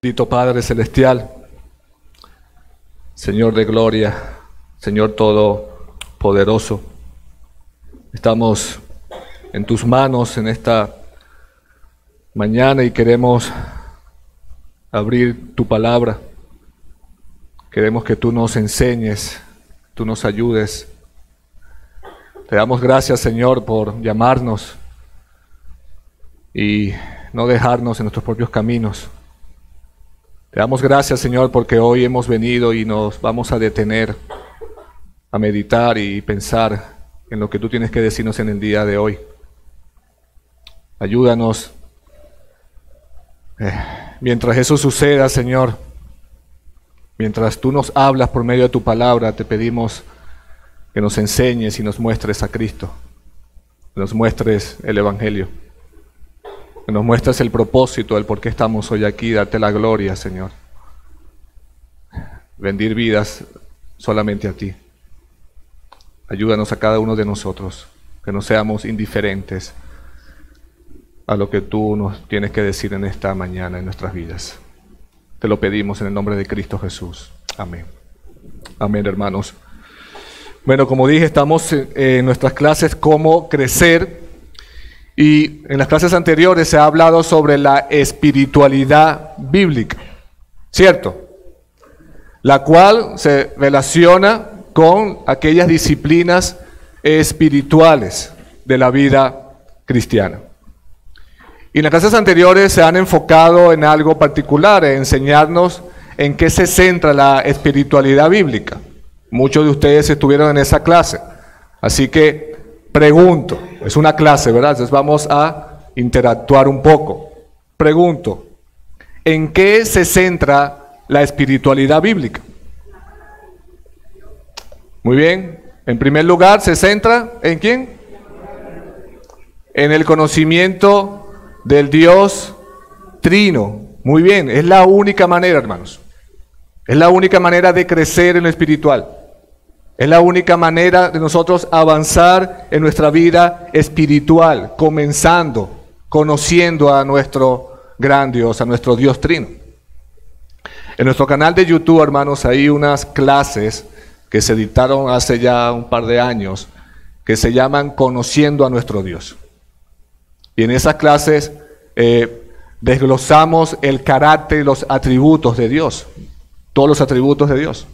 Bendito Padre Celestial, Señor de gloria, Señor Todopoderoso, estamos en tus manos en esta mañana y queremos abrir tu palabra. Queremos que tú nos enseñes, tú nos ayudes. Te damos gracias, Señor, por llamarnos y no dejarnos en nuestros propios caminos. Te damos gracias, Señor, porque hoy hemos venido y nos vamos a detener a meditar y pensar en lo que tú tienes que decirnos en el día de hoy. Ayúdanos. Mientras eso suceda, Señor, mientras tú nos hablas por medio de tu palabra, te pedimos que nos enseñes y nos muestres a Cristo, que nos muestres el Evangelio, que nos muestres el propósito, el por qué estamos hoy aquí, darte la gloria, Señor. Rendir vidas solamente a ti. Ayúdanos a cada uno de nosotros, que no seamos indiferentes a lo que tú nos tienes que decir en esta mañana en nuestras vidas. Te lo pedimos en el nombre de Cristo Jesús. Amén. Amén, hermanos. Bueno, como dije, estamos en nuestras clases Cómo Crecer. Y en las clases anteriores se ha hablado sobre la espiritualidad bíblica, ¿cierto? La cual se relaciona con aquellas disciplinas espirituales de la vida cristiana. Y en las clases anteriores se han enfocado en algo particular, en enseñarnos en qué se centra la espiritualidad bíblica. Muchos de ustedes estuvieron en esa clase, así que pregunto, es una clase, ¿verdad? Entonces vamos a interactuar un poco. Pregunto, ¿en qué se centra la espiritualidad bíblica? Muy bien. En primer lugar, ¿se centra en quién? En el conocimiento del Dios Trino. Muy bien, es la única manera, hermanos. Es la única manera de crecer en lo espiritual. Es la única manera de nosotros avanzar en nuestra vida espiritual, comenzando, conociendo a nuestro gran Dios, a nuestro Dios Trino. En nuestro canal de YouTube, hermanos, hay unas clases que se dictaron hace ya un par de años, que se llaman Conociendo a nuestro Dios. Y en esas clases desglosamos el carácter y los atributos de Dios, todos los atributos de Dios.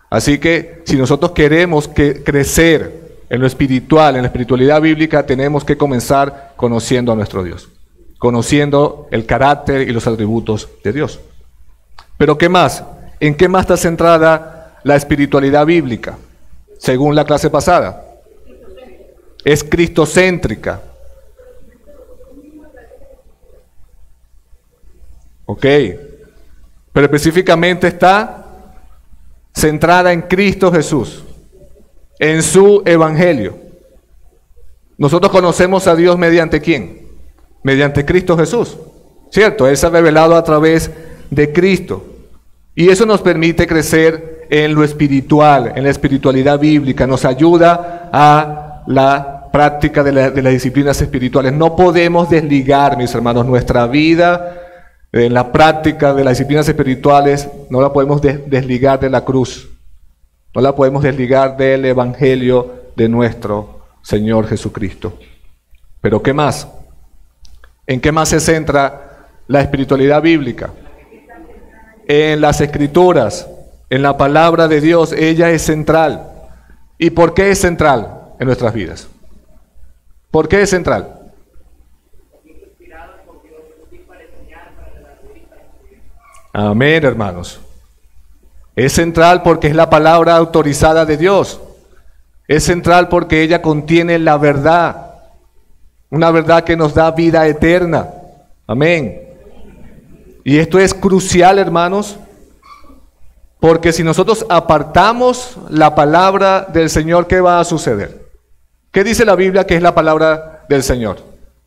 Así que si nosotros queremos crecer en lo espiritual, en la espiritualidad bíblica, tenemos que comenzar conociendo a nuestro Dios, conociendo el carácter y los atributos de Dios. Pero ¿qué más? ¿En qué más está centrada la espiritualidad bíblica? Según la clase pasada, es cristocéntrica. Ok, pero específicamente está centrada en Cristo Jesús, en su evangelio. Nosotros conocemos a Dios mediante ¿quién? Mediante Cristo Jesús, ¿cierto? Él se ha revelado a través de Cristo. Y eso nos permite crecer en lo espiritual, en la espiritualidad bíblica. Nos ayuda a la práctica de las disciplinas espirituales. No podemos desligar, mis hermanos, nuestra vida en la práctica de las disciplinas espirituales, no la podemos desligar de la cruz, no la podemos desligar del evangelio de nuestro Señor Jesucristo. Pero ¿qué más? ¿En qué más se centra la espiritualidad bíblica? En las Escrituras, en la palabra de Dios. Ella es central. ¿Y por qué es central en nuestras vidas? ¿Por qué es central? Amén, hermanos. Es central porque es la palabra autorizada de Dios. Es central porque ella contiene la verdad. Una verdad que nos da vida eterna. Amén. Y esto es crucial, hermanos, porque si nosotros apartamos la palabra del Señor, ¿qué va a suceder? ¿Qué dice la Biblia que es la palabra del Señor?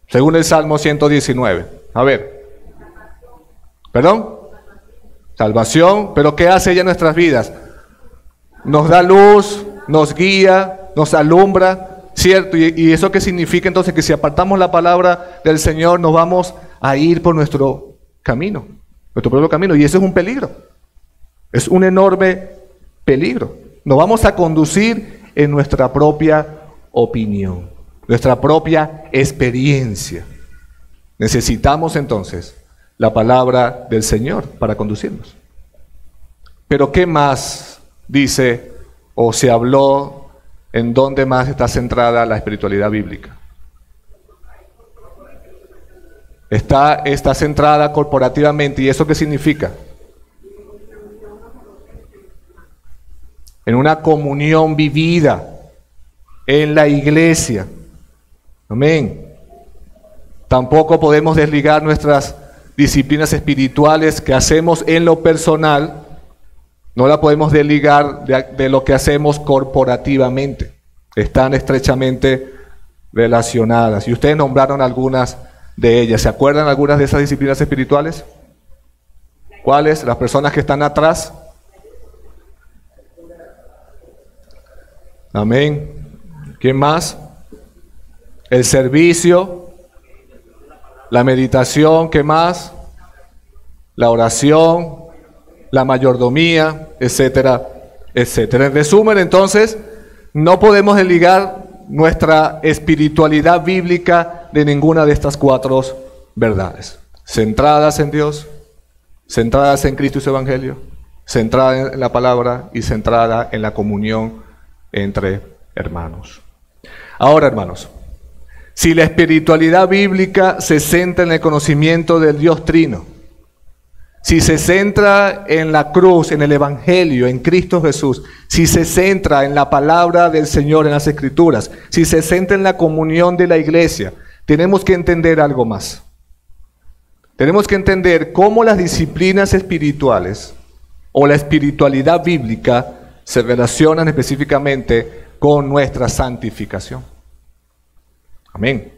Según el Salmo 119. A ver. ¿Perdón? Salvación, pero ¿qué hace ella en nuestras vidas? Nos da luz, nos guía, nos alumbra, ¿cierto? ¿Y eso qué significa entonces? Que si apartamos la palabra del Señor nos vamos a ir por nuestro camino. nuestro propio camino, y eso es un peligro. Es un enorme peligro. Nos vamos a conducir en nuestra propia opinión, nuestra propia experiencia. Necesitamos entonces la palabra del Señor para conducirnos. Pero ¿qué más dice o se habló? ¿En dónde más está centrada la espiritualidad bíblica? Está centrada corporativamente. ¿Y eso qué significa? En una comunión vivida en la iglesia. Amén. Tampoco podemos desligar nuestras disciplinas espirituales que hacemos en lo personal. No la podemos desligar de lo que hacemos corporativamente. Están estrechamente relacionadas. Y ustedes nombraron algunas de ellas. ¿Se acuerdan algunas de esas disciplinas espirituales? ¿Cuáles? Las personas que están atrás. Amén. ¿Quién más? El servicio, la meditación, ¿qué más? La oración, la mayordomía, etcétera, etcétera. En resumen, entonces, no podemos desligar nuestra espiritualidad bíblica de ninguna de estas cuatro verdades. Centradas en Dios, centradas en Cristo y su Evangelio, centrada en la palabra y centrada en la comunión entre hermanos. Ahora, hermanos, si la espiritualidad bíblica se centra en el conocimiento del Dios Trino, si se centra en la cruz, en el Evangelio, en Cristo Jesús, si se centra en la palabra del Señor, en las Escrituras, si se centra en la comunión de la iglesia, tenemos que entender algo más. Tenemos que entender cómo las disciplinas espirituales o la espiritualidad bíblica se relacionan específicamente con nuestra santificación. Amén.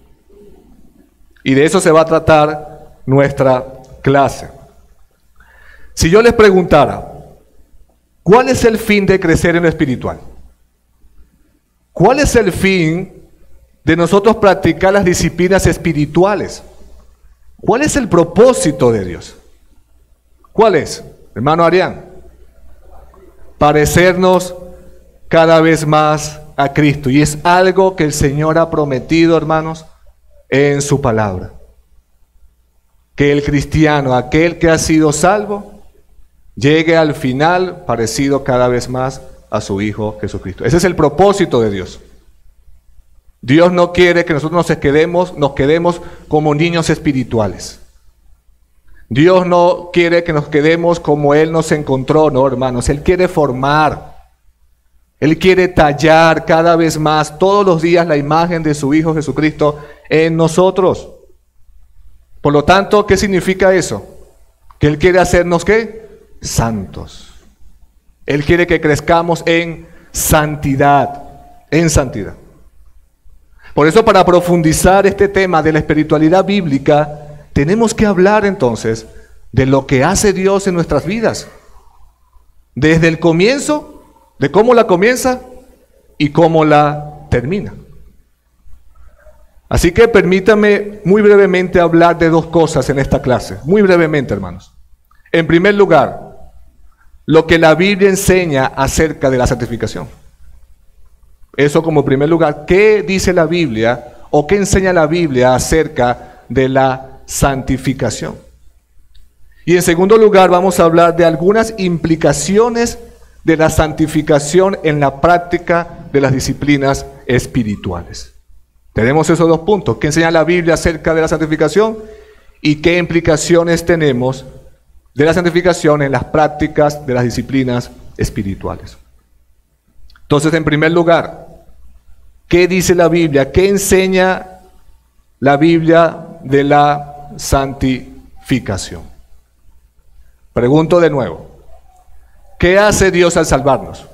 Y de eso se va a tratar nuestra clase. Si yo les preguntara, ¿cuál es el fin de crecer en lo espiritual? ¿Cuál es el fin de nosotros practicar las disciplinas espirituales? ¿Cuál es el propósito de Dios? ¿Cuál es, hermano Arián? Parecernos cada vez más a Cristo. Y es algo que el Señor ha prometido, hermanos, en su palabra. Que el cristiano, aquel que ha sido salvo, llegue al final parecido cada vez más a su Hijo Jesucristo. Ese es el propósito de Dios. Dios no quiere que nosotros nos quedemos como niños espirituales. Dios no quiere que nos quedemos como Él nos encontró, no, hermanos. Él quiere formar. Él quiere tallar cada vez más, todos los días, la imagen de su Hijo Jesucristo en nosotros. Por lo tanto, ¿qué significa eso? Que Él quiere hacernos, ¿qué? Santos. Él quiere que crezcamos en santidad, en santidad. Por eso, para profundizar este tema de la espiritualidad bíblica, tenemos que hablar entonces de lo que hace Dios en nuestras vidas. Desde el comienzo, de cómo la comienza y cómo la termina. Así que permítame muy brevemente hablar de dos cosas en esta clase. Muy brevemente, hermanos. En primer lugar, lo que la Biblia enseña acerca de la santificación. Eso como primer lugar. ¿Qué dice la Biblia o qué enseña la Biblia acerca de la santificación? Y en segundo lugar vamos a hablar de algunas implicaciones de la santificación en la práctica de las disciplinas espirituales. Tenemos esos dos puntos. ¿Qué enseña la Biblia acerca de la santificación? ¿Y qué implicaciones tenemos de la santificación en las prácticas de las disciplinas espirituales? Entonces, en primer lugar, ¿qué dice la Biblia? ¿Qué enseña la Biblia de la santificación? Pregunto de nuevo. ¿Qué hace Dios al salvarnos?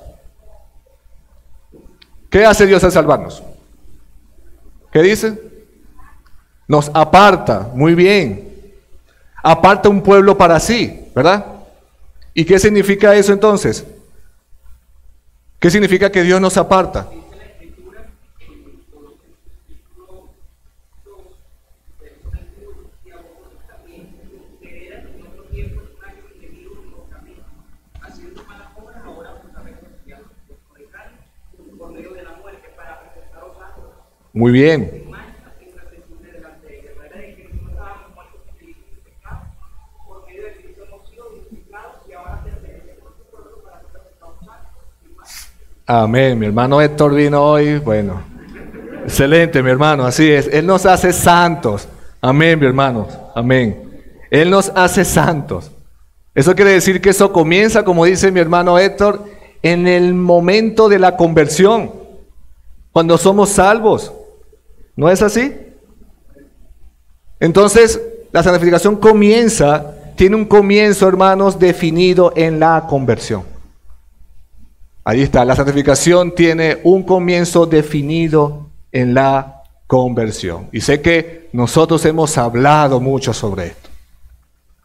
¿Qué hace Dios al salvarnos? ¿Qué dice? Nos aparta, muy bien. Aparta un pueblo para sí, ¿verdad? ¿Y qué significa eso entonces? ¿Qué significa que Dios nos aparta? Muy bien. Amén. Mi hermano Héctor vino hoy. Bueno, excelente, mi hermano. Así es. Él nos hace santos. Amén, mi hermano. Amén. Él nos hace santos. Eso quiere decir que eso comienza, como dice mi hermano Héctor, en el momento de la conversión, cuando somos salvos. ¿No es así? Entonces, la santificación tiene un comienzo, hermanos, definido en la conversión. Ahí está, la santificación tiene un comienzo definido en la conversión. Y sé que nosotros hemos hablado mucho sobre esto.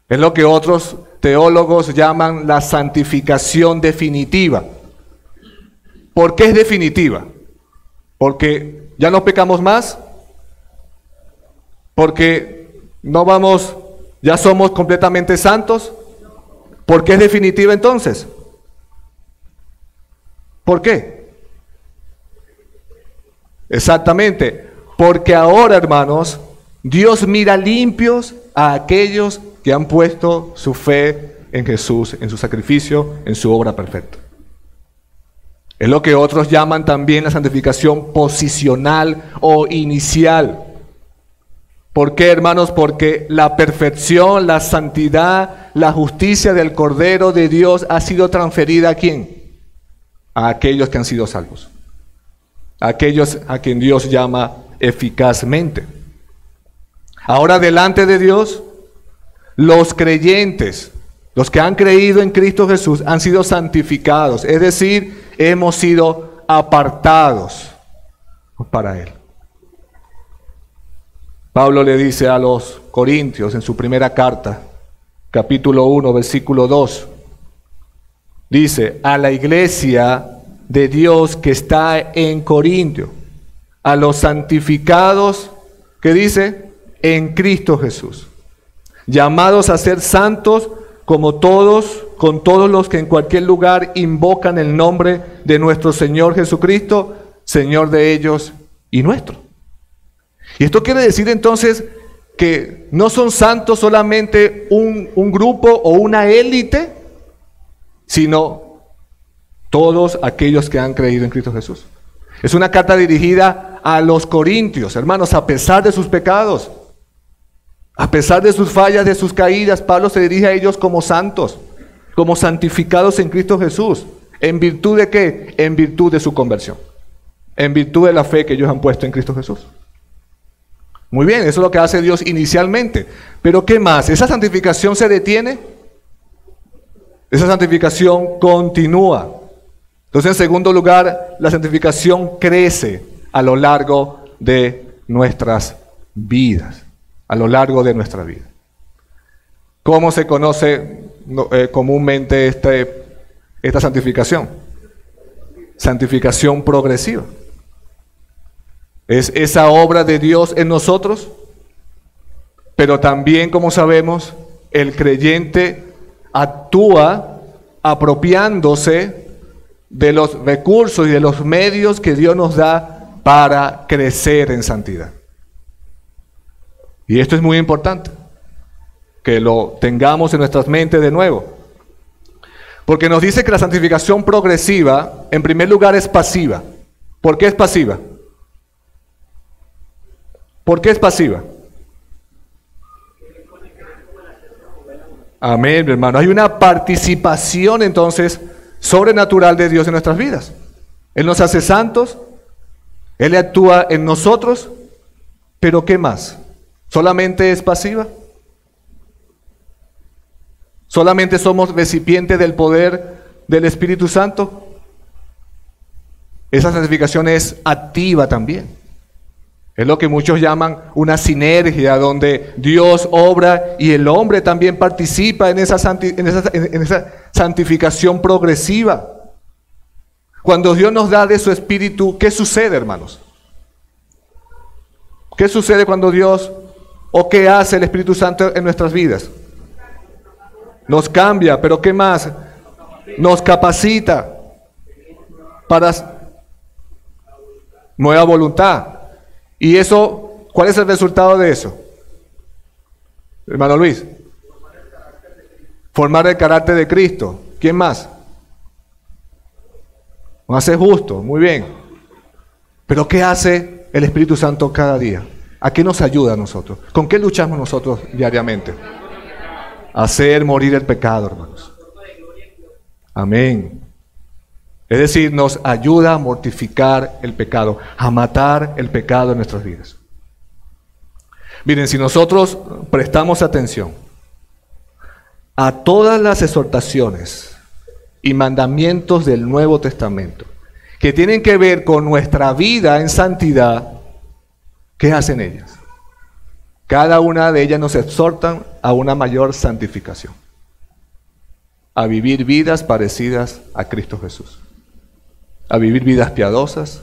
Es lo que otros teólogos llaman la santificación definitiva. ¿Por qué es definitiva? Porque ya no pecamos más, porque ya somos completamente santos. ¿Por qué es definitiva entonces? ¿Por qué? Exactamente, porque ahora, hermanos, Dios mira limpios a aquellos que han puesto su fe en Jesús, en su sacrificio, en su obra perfecta. Es lo que otros llaman también la santificación posicional o inicial. ¿Por qué, hermanos? Porque la perfección, la santidad, la justicia del Cordero de Dios ha sido transferida ¿a quién? A aquellos que han sido salvos. A aquellos a quien Dios llama eficazmente. Ahora delante de Dios, los creyentes, los que han creído en Cristo Jesús, han sido santificados. Es decir, hemos sido apartados para Él. Pablo le dice a los Corintios en su primera carta, capítulo 1, versículo 2, dice, a la iglesia de Dios que está en Corintio, a los santificados, ¿qué dice? En Cristo Jesús, llamados a ser santos como todos, con todos los que en cualquier lugar invocan el nombre de nuestro Señor Jesucristo, Señor de ellos y nuestro. Y esto quiere decir entonces que no son santos solamente un grupo o una élite, sino todos aquellos que han creído en Cristo Jesús. Es una carta dirigida a los corintios, hermanos, a pesar de sus pecados, a pesar de sus fallas, de sus caídas, Pablo se dirige a ellos como santos, como santificados en Cristo Jesús. ¿En virtud de qué? En virtud de su conversión, en virtud de la fe que ellos han puesto en Cristo Jesús. Muy bien, eso es lo que hace Dios inicialmente. Pero ¿qué más? ¿Esa santificación se detiene? Esa santificación continúa. Entonces, en segundo lugar, la santificación crece a lo largo de nuestras vidas. A lo largo de nuestra vida. ¿Cómo se conoce comúnmente esta santificación? Santificación progresiva. Es esa obra de Dios en nosotros, pero también, como sabemos, el creyente actúa apropiándose de los recursos y de los medios que Dios nos da para crecer en santidad. Y esto es muy importante, que lo tengamos en nuestras mentes de nuevo. Porque nos dice que la santificación progresiva, en primer lugar, es pasiva. ¿Por qué es pasiva? ¿Por qué es pasiva? Amén, mi hermano. Hay una participación entonces sobrenatural de Dios en nuestras vidas. Él nos hace santos, Él actúa en nosotros, pero ¿qué más? ¿Solamente es pasiva? ¿Solamente somos recipientes del poder del Espíritu Santo? Esa santificación es activa también. Es lo que muchos llaman una sinergia, donde Dios obra y el hombre también participa en esa santificación progresiva. Cuando Dios nos da de su Espíritu, ¿qué sucede, hermanos? ¿Qué sucede cuando Dios o qué hace el Espíritu Santo en nuestras vidas? Nos cambia, pero ¿qué más? Nos capacita para nueva voluntad. ¿Y eso, cuál es el resultado de eso? Hermano Luis. Formar el carácter de Cristo. ¿Quién más? Nos hace justo, muy bien. Pero ¿qué hace el Espíritu Santo cada día? ¿A qué nos ayuda a nosotros? ¿Con qué luchamos nosotros diariamente? Hacer morir el pecado, hermanos. Amén. Es decir, nos ayuda a mortificar el pecado, a matar el pecado en nuestras vidas. Miren, si nosotros prestamos atención a todas las exhortaciones y mandamientos del Nuevo Testamento que tienen que ver con nuestra vida en santidad, ¿qué hacen ellas? Cada una de ellas nos exhortan a una mayor santificación, a vivir vidas parecidas a Cristo Jesús, a vivir vidas piadosas,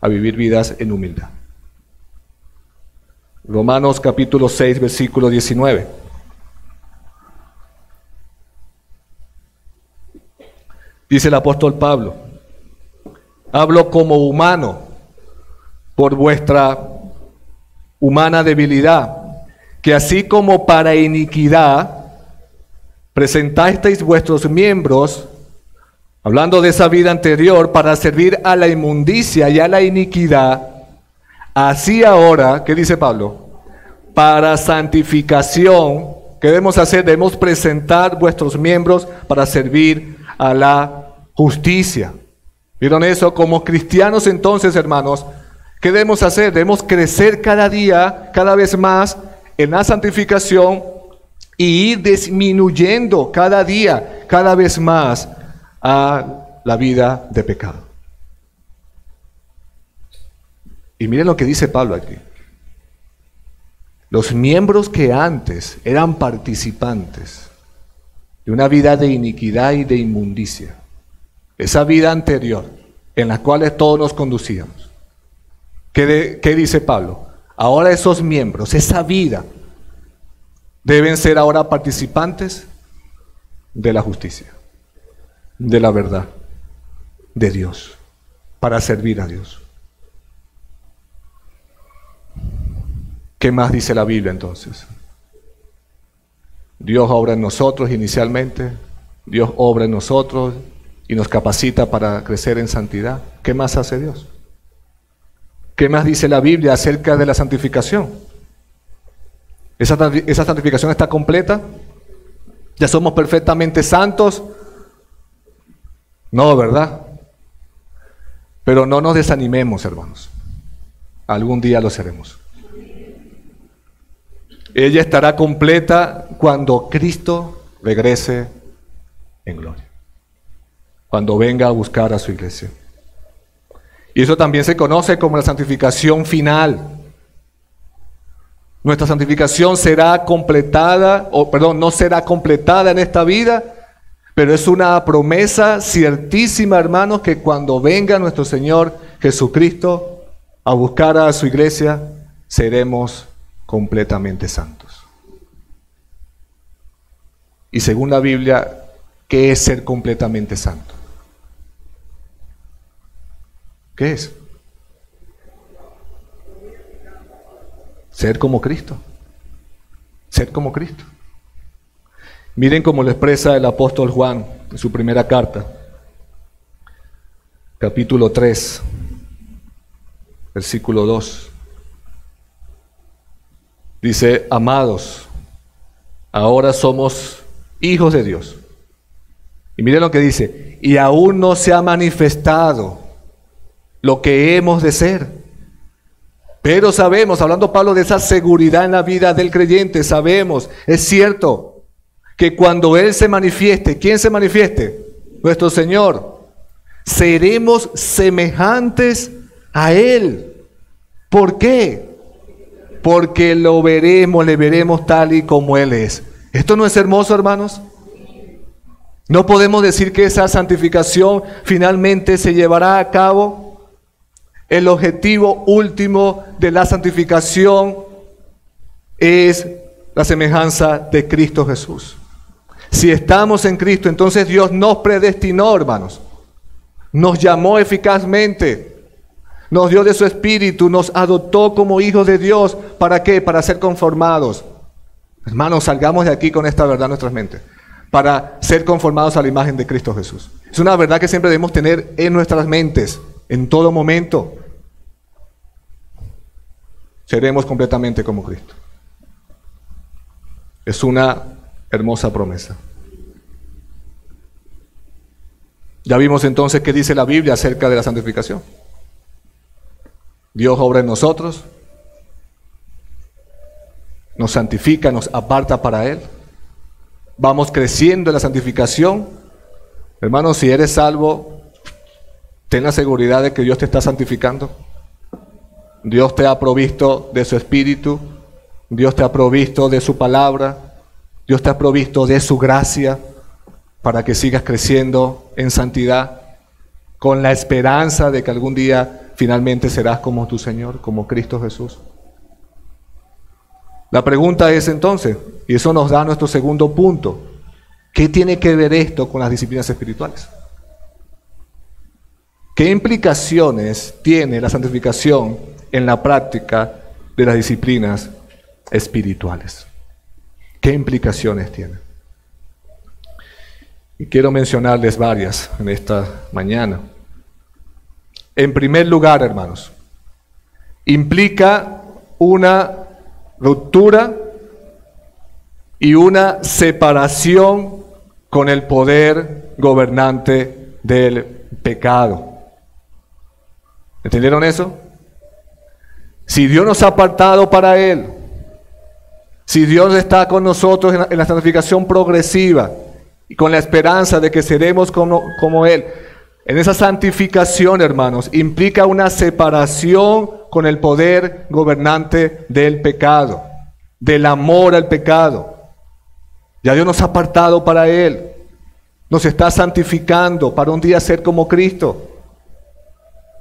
a vivir vidas en humildad. Romanos capítulo 6, versículo 19. Dice el apóstol Pablo: hablo como humano por vuestra humana debilidad, que así como para iniquidad presentasteis vuestros miembros, hablando de esa vida anterior, para servir a la inmundicia y a la iniquidad, así ahora, ¿qué dice Pablo? Para santificación, ¿qué debemos hacer? Debemos presentar vuestros miembros para servir a la justicia. ¿Vieron eso? Como cristianos entonces, hermanos, ¿qué debemos hacer? Debemos crecer cada día, cada vez más en la santificación y ir disminuyendo cada día, cada vez más a la vida de pecado. Y miren lo que dice Pablo aquí. Los miembros que antes eran participantes de una vida de iniquidad y de inmundicia, esa vida anterior en la cual todos nos conducíamos, ¿qué dice Pablo? Ahora esos miembros, esa vida, deben ser ahora participantes de la justicia, de la verdad, de Dios, para servir a Dios. ¿Qué más dice la Biblia entonces? Dios obra en nosotros inicialmente, Dios obra en nosotros y nos capacita para crecer en santidad. ¿Qué más hace Dios? ¿Qué más dice la Biblia acerca de la santificación? ¿Esa santificación está completa? ¿Ya somos perfectamente santos? No, ¿verdad? Pero no nos desanimemos, hermanos. Algún día lo seremos. Ella estará completa cuando Cristo regrese en gloria, cuando venga a buscar a su iglesia. Y eso también se conoce como la santificación final. Nuestra santificación será completada, no será completada en esta vida, pero es una promesa ciertísima, hermanos, que cuando venga nuestro Señor Jesucristo a buscar a su iglesia, seremos completamente santos. Y según la Biblia, ¿qué es ser completamente santo? ¿Qué es? Ser como Cristo. Ser como Cristo. Miren cómo lo expresa el apóstol Juan en su primera carta, capítulo 3, versículo 2. Dice: amados, ahora somos hijos de Dios. Y miren lo que dice: y aún no se ha manifestado lo que hemos de ser. Pero sabemos, hablando Pablo de esa seguridad en la vida del creyente, sabemos, es cierto, que cuando Él se manifieste, ¿quién se manifieste? Nuestro Señor. Seremos semejantes a Él. ¿Por qué? Porque lo veremos, le veremos tal y como Él es. ¿Esto no es hermoso, hermanos? ¿No podemos decir que esa santificación finalmente se llevará a cabo? El objetivo último de la santificación es la semejanza de Cristo Jesús. Si estamos en Cristo, entonces Dios nos predestinó, hermanos. Nos llamó eficazmente. nos dio de su Espíritu, nos adoptó como hijos de Dios. ¿Para qué? Para ser conformados. Hermanos, salgamos de aquí con esta verdad en nuestras mentes. Para ser conformados a la imagen de Cristo Jesús. Es una verdad que siempre debemos tener en nuestras mentes, en todo momento. Seremos completamente como Cristo. Es una hermosa promesa. Ya vimos entonces qué dice la Biblia acerca de la santificación. Dios obra en nosotros, nos santifica, nos aparta para Él. Vamos creciendo en la santificación. Hermanos, si eres salvo, ten la seguridad de que Dios te está santificando. Dios te ha provisto de su Espíritu, Dios te ha provisto de su palabra, Dios te ha provisto de su gracia para que sigas creciendo en santidad, con la esperanza de que algún día finalmente serás como tu Señor, como Cristo Jesús. La pregunta es entonces, y eso nos da nuestro segundo punto, ¿qué tiene que ver esto con las disciplinas espirituales? ¿Qué implicaciones tiene la santificación en la práctica de las disciplinas espirituales? ¿Qué implicaciones tiene? Y quiero mencionarles varias en esta mañana. En primer lugar, hermanos, implica una ruptura y una separación con el poder gobernante del pecado. ¿Entendieron eso? Si Dios nos ha apartado para Él, si Dios está con nosotros en la santificación progresiva y con la esperanza de que seremos como Él, en esa santificación, hermanos, implica una separación con el poder gobernante del pecado, del amor al pecado. Ya Dios nos ha apartado para Él, nos está santificando para un día ser como Cristo.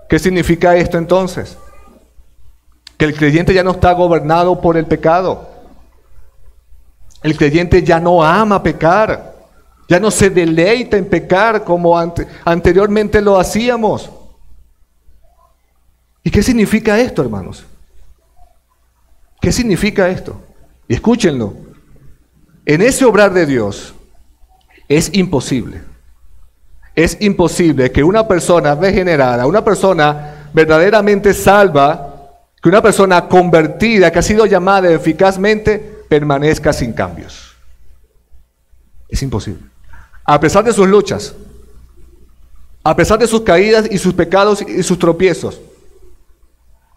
¿Qué significa esto entonces? Que el creyente ya no está gobernado por el pecado. El creyente ya no ama pecar. Ya no se deleita en pecar como anteriormente lo hacíamos. ¿Y qué significa esto, hermanos? ¿Qué significa esto? Y escúchenlo. En ese obrar de Dios es imposible que una persona regenerada, una persona verdaderamente salva, que una persona convertida, que ha sido llamada eficazmente, permanezca sin cambios. Es imposible. A pesar de sus luchas, a pesar de sus caídas y sus pecados y sus tropiezos.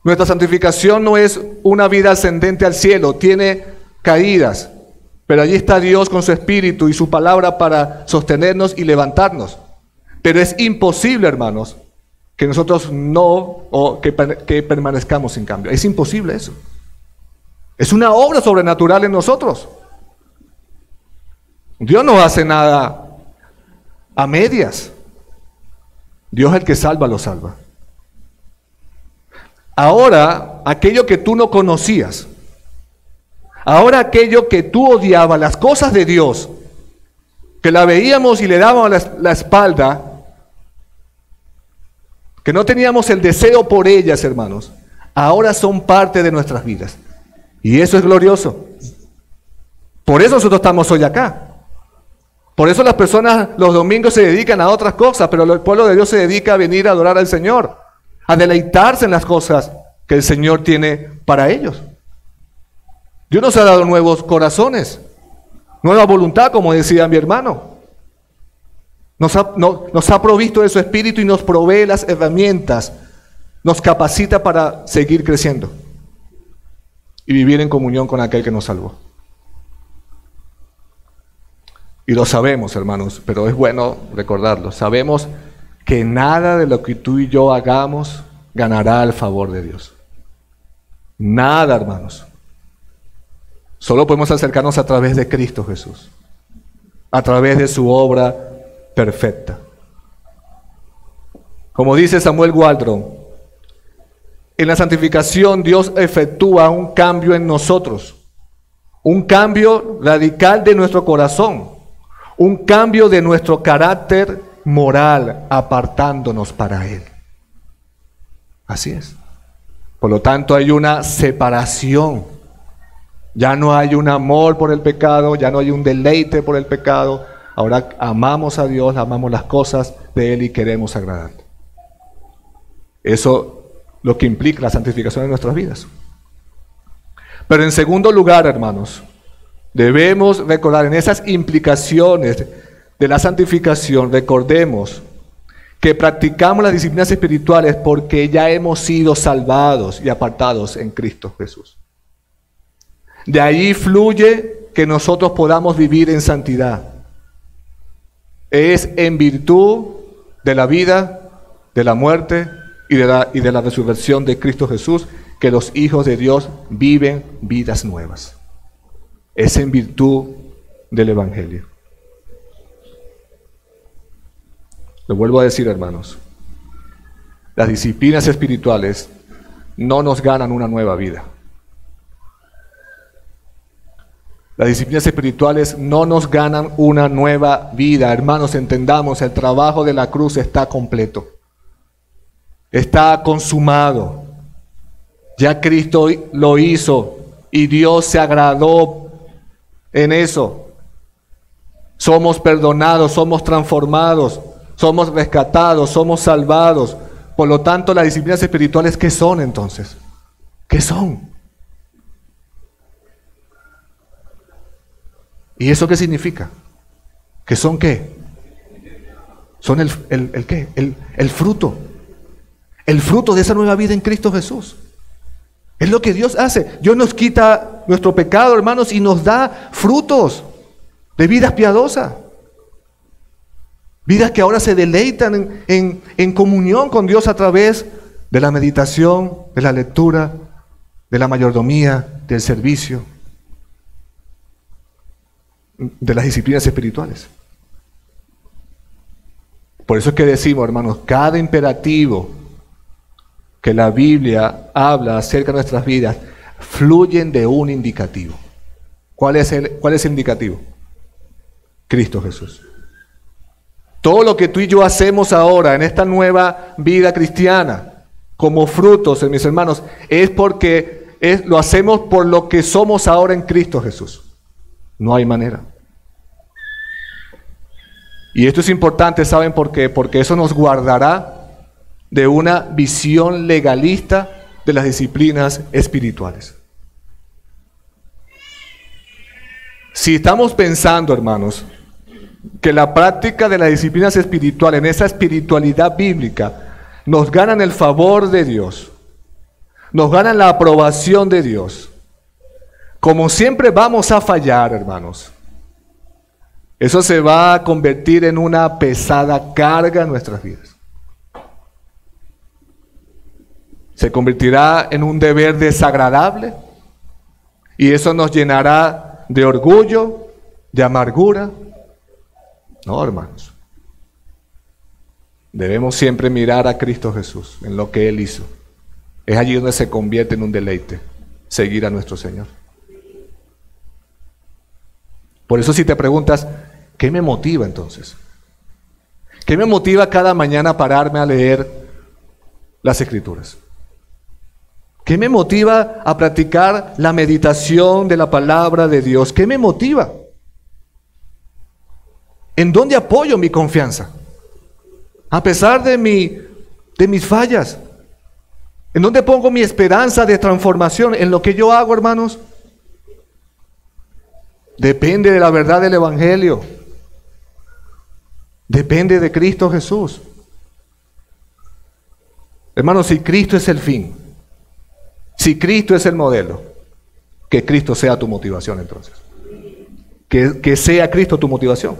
Nuestra santificación no es una vida ascendente al cielo, tiene caídas, pero allí está Dios con su Espíritu y su palabra para sostenernos y levantarnos. Pero es imposible, hermanos, que nosotros que permanezcamos sin cambio. Es imposible eso. Es una obra sobrenatural en nosotros. Dios no hace nada a medias. Dios es el que salva, lo salva. Ahora, aquello que tú no conocías, ahora aquello que tú odiabas, las cosas de Dios, que la veíamos y le dábamos la espalda, que no teníamos el deseo por ellas, hermanos, ahora son parte de nuestras vidas. Y eso es glorioso. Por eso nosotros estamos hoy acá. Por eso las personas los domingos se dedican a otras cosas, pero el pueblo de Dios se dedica a venir a adorar al Señor, a deleitarse en las cosas que el Señor tiene para ellos. Dios nos ha dado nuevos corazones, nueva voluntad, como decía mi hermano. Nos ha provisto de su Espíritu y nos provee las herramientas, nos capacita para seguir creciendo y vivir en comunión con aquel que nos salvó. Y lo sabemos, hermanos, pero es bueno recordarlo. Sabemos que nada de lo que tú y yo hagamos ganará el favor de Dios. Nada, hermanos. Solo podemos acercarnos a través de Cristo Jesús, a través de su obra perfecta. Como dice Samuel Waldron, en la santificación Dios efectúa un cambio en nosotros, un cambio radical de nuestro corazón, un cambio de nuestro carácter moral, apartándonos para Él. Así es. Por lo tanto, hay una separación. Ya no hay un amor por el pecado, ya no hay un deleite por el pecado. Ahora amamos a Dios, amamos las cosas de Él y queremos agradarle. Eso lo que implica la santificación de nuestras vidas. Pero en segundo lugar, hermanos, debemos recordar en esas implicaciones de la santificación, recordemos que practicamos las disciplinas espirituales porque ya hemos sido salvados y apartados en Cristo Jesús. De ahí fluye que nosotros podamos vivir en santidad. Es en virtud de la vida, de la muerte y de la resurrección de Cristo Jesús que los hijos de Dios viven vidas nuevas. Es en virtud del Evangelio. Lo vuelvo a decir, hermanos. Las disciplinas espirituales no nos ganan una nueva vida. Las disciplinas espirituales no nos ganan una nueva vida. Hermanos, entendamos, el trabajo de la cruz está completo. Está consumado. Ya Cristo lo hizo y Dios se agradó en eso. Somos perdonados, somos transformados, somos rescatados, somos salvados. Por lo tanto, las disciplinas espirituales, ¿qué son entonces? ¿Qué son? ¿Y eso qué significa? ¿Que son qué? Son el ¿qué? El fruto. El fruto de esa nueva vida en Cristo Jesús. Es lo que Dios hace. Dios nos quita nuestro pecado, hermanos, y nos da frutos de vidas piadosas. Vidas que ahora se deleitan en comunión con Dios a través de la meditación, de la lectura, de la mayordomía, del servicio, de las disciplinas espirituales. Por eso es que decimos, hermanos, cada imperativo que la Biblia habla acerca de nuestras vidas fluyen de un indicativo. ¿Cuál es el indicativo? Cristo Jesús. Todo lo que tú y yo hacemos ahora en esta nueva vida cristiana, como frutos, mis hermanos, es porque lo hacemos por lo que somos ahora en Cristo Jesús. No hay manera. Y esto es importante, ¿saben por qué? Porque eso nos guardará de una visión legalista de las disciplinas espirituales. Si estamos pensando, hermanos, que la práctica de las disciplinas espirituales, en esa espiritualidad bíblica, nos ganan el favor de Dios, nos ganan la aprobación de Dios, como siempre vamos a fallar, hermanos. Eso se va a convertir en una pesada carga en nuestras vidas. Se convertirá en un deber desagradable y eso nos llenará de orgullo, de amargura. No, hermanos. Debemos siempre mirar a Cristo Jesús en lo que Él hizo. Es allí donde se convierte en un deleite seguir a nuestro Señor. Por eso si te preguntas, ¿qué me motiva entonces? ¿Qué me motiva cada mañana a pararme a leer las Escrituras? ¿Qué me motiva a practicar la meditación de la palabra de Dios? ¿Qué me motiva? ¿En dónde apoyo mi confianza? A pesar de mis fallas. ¿En dónde pongo mi esperanza de transformación? ¿En lo que yo hago, hermanos? Depende de la verdad del Evangelio. Depende de Cristo Jesús. Hermanos, si Cristo es el fin, si Cristo es el modelo, que Cristo sea tu motivación entonces. Que sea Cristo tu motivación.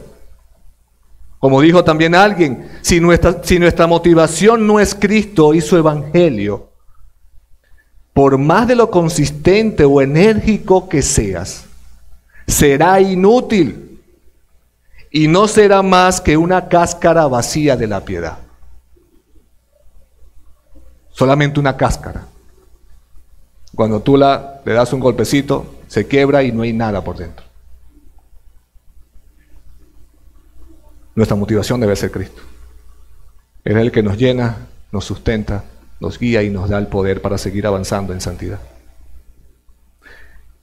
Como dijo también alguien, si nuestra motivación no es Cristo y su Evangelio, por más de lo consistente o enérgico que seas, será inútil y no será más que una cáscara vacía de la piedad. Solamente una cáscara. Cuando tú le das un golpecito, se quiebra y no hay nada por dentro. Nuestra motivación debe ser Cristo. Él es el que nos llena, nos sustenta nos guía y nos da el poder para seguir avanzando en santidad.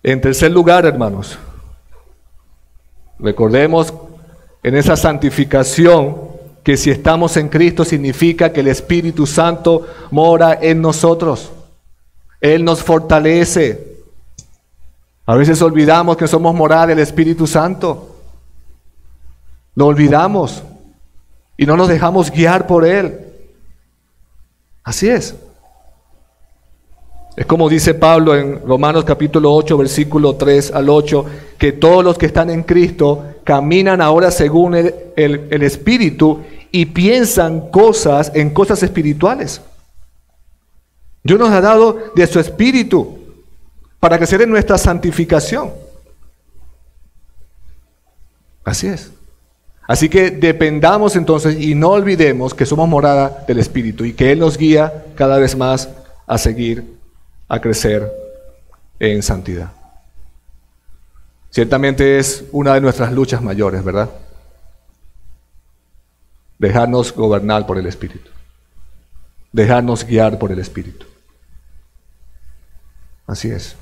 En tercer lugar, hermanos, recordemos en esa santificación que si estamos en Cristo significa que el Espíritu Santo mora en nosotros. Él nos fortalece. A veces olvidamos que somos morada del Espíritu Santo. Lo olvidamos y no nos dejamos guiar por Él. Así es. Es como dice Pablo en Romanos capítulo 8, versículo 3 al 8, que todos los que están en Cristo caminan ahora según el Espíritu y piensan en cosas espirituales. Dios nos ha dado de su Espíritu para crecer en nuestra santificación. Así es. Así que dependamos entonces y no olvidemos que somos morada del Espíritu y que Él nos guía cada vez más a seguir, a crecer en santidad. Ciertamente es una de nuestras luchas mayores, ¿verdad? Dejarnos gobernar por el Espíritu. Dejarnos guiar por el Espíritu. Así es.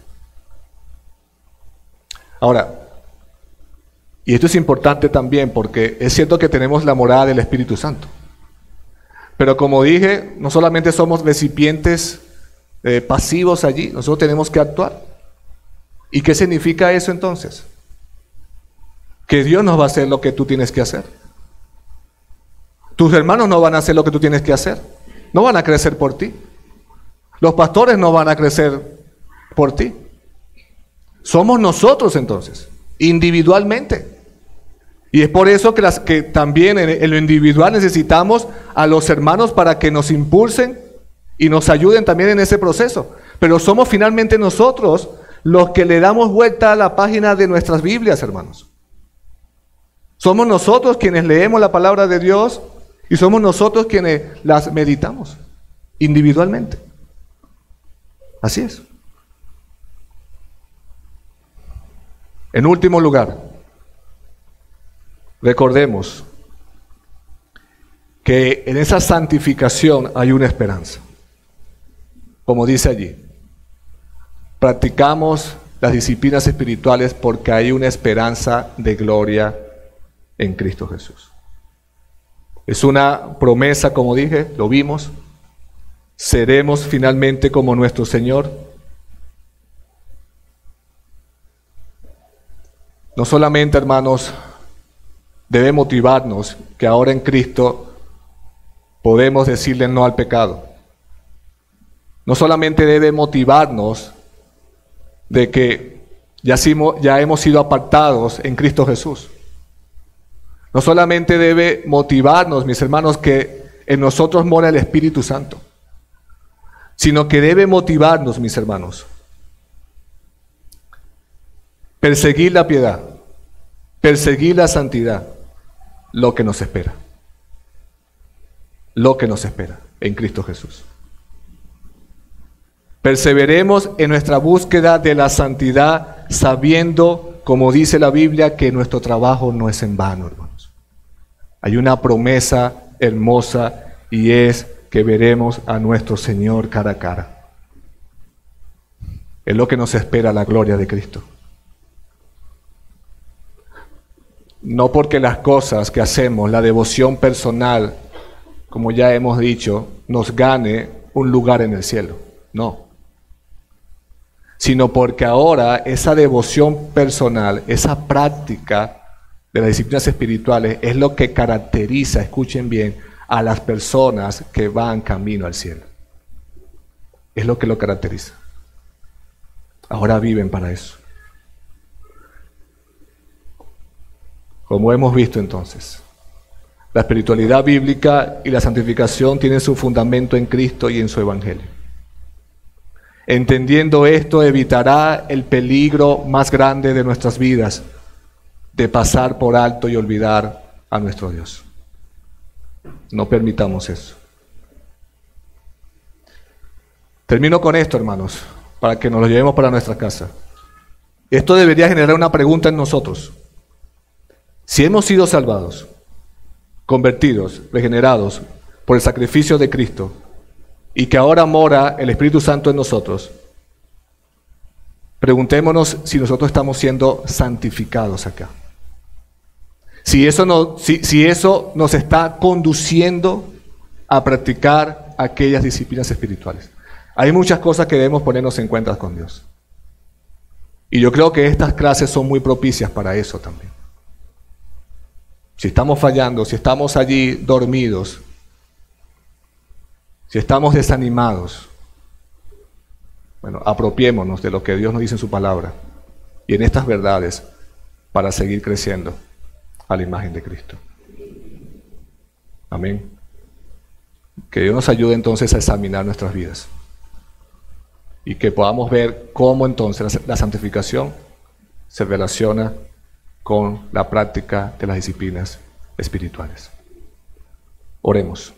Ahora, y esto es importante también porque es cierto que tenemos la morada del Espíritu Santo. Pero como dije, no solamente somos recipientes pasivos allí, nosotros tenemos que actuar. ¿Y qué significa eso entonces? Que Dios nos va a hacer lo que tú tienes que hacer. Tus hermanos no van a hacer lo que tú tienes que hacer. No van a crecer por ti. Los pastores no van a crecer por ti. Somos nosotros entonces, individualmente. Y es por eso que también en lo individual necesitamos a los hermanos para que nos impulsen y nos ayuden también en ese proceso. Pero somos finalmente nosotros los que le damos vuelta a la página de nuestras Biblias, hermanos. Somos nosotros quienes leemos la palabra de Dios y somos nosotros quienes las meditamos individualmente. Así es. En último lugar, recordemos que en esa santificación hay una esperanza. Como dice allí, practicamos las disciplinas espirituales porque hay una esperanza de gloria en Cristo Jesús. Es una promesa, como dije, lo vimos. Seremos finalmente como nuestro Señor. No solamente, hermanos, debe motivarnos que ahora en Cristo podemos decirle no al pecado. No solamente debe motivarnos de que ya hemos sido apartados en Cristo Jesús. No solamente debe motivarnos, mis hermanos, que en nosotros mora el Espíritu Santo, sino que debe motivarnos, mis hermanos, perseguir la piedad, perseguir la santidad, lo que nos espera. Lo que nos espera en Cristo Jesús. Perseveremos en nuestra búsqueda de la santidad, sabiendo, como dice la Biblia, que nuestro trabajo no es en vano, hermanos. Hay una promesa hermosa y es que veremos a nuestro Señor cara a cara. Es lo que nos espera la gloria de Cristo. No porque las cosas que hacemos, la devoción personal, como ya hemos dicho, nos gane un lugar en el cielo. No. Sino porque ahora esa devoción personal, esa práctica de las disciplinas espirituales es lo que caracteriza, escuchen bien, a las personas que van camino al cielo. Es lo que lo caracteriza. Ahora viven para eso. Como hemos visto entonces, la espiritualidad bíblica y la santificación tienen su fundamento en Cristo y en su Evangelio. Entendiendo esto, evitará el peligro más grande de nuestras vidas, de pasar por alto y olvidar a nuestro Dios. No permitamos eso. Termino con esto, hermanos, para que nos lo llevemos para nuestra casa. Esto debería generar una pregunta en nosotros. Si hemos sido salvados, convertidos, regenerados por el sacrificio de Cristo, y que ahora mora el Espíritu Santo en nosotros, preguntémonos si nosotros estamos siendo santificados acá. Si eso nos está conduciendo a practicar aquellas disciplinas espirituales. Hay muchas cosas que debemos ponernos en cuenta con Dios. Y yo creo que estas clases son muy propicias para eso también. Si estamos fallando, si estamos allí dormidos, si estamos desanimados, bueno, apropiémonos de lo que Dios nos dice en su palabra y en estas verdades para seguir creciendo a la imagen de Cristo. Amén. Que Dios nos ayude entonces a examinar nuestras vidas y que podamos ver cómo entonces la santificación se relaciona con la práctica de las disciplinas espirituales. Oremos.